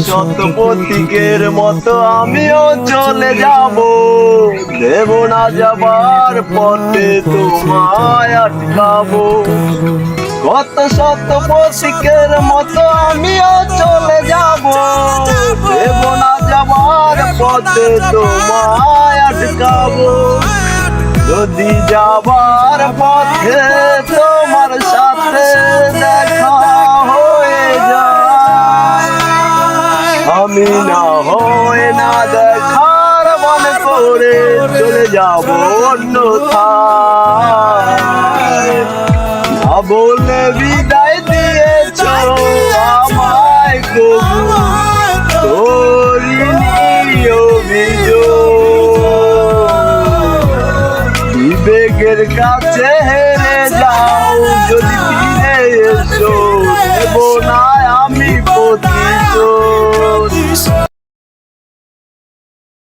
শত পথিকের মতো আমিও চলে যাব, দেব না যাবার পথে তোমায় আটকাবো। কত শত পথিকের মতো আমিও চলে যাব, দেব না যাবার পথে তোমায় আটকাবো। যদি যাবার পথে তোমার সাথে দেখা হয়ে যায়, আমি না হয় না দেখার মনে করে চলে যাব অন্যথায়। না বলে বিদায় দিয়েছ আমায় কবু করিনি অভিযোগ। বিবেকের কাছে হেরে যাও যদি ফিরে এসো, দেব না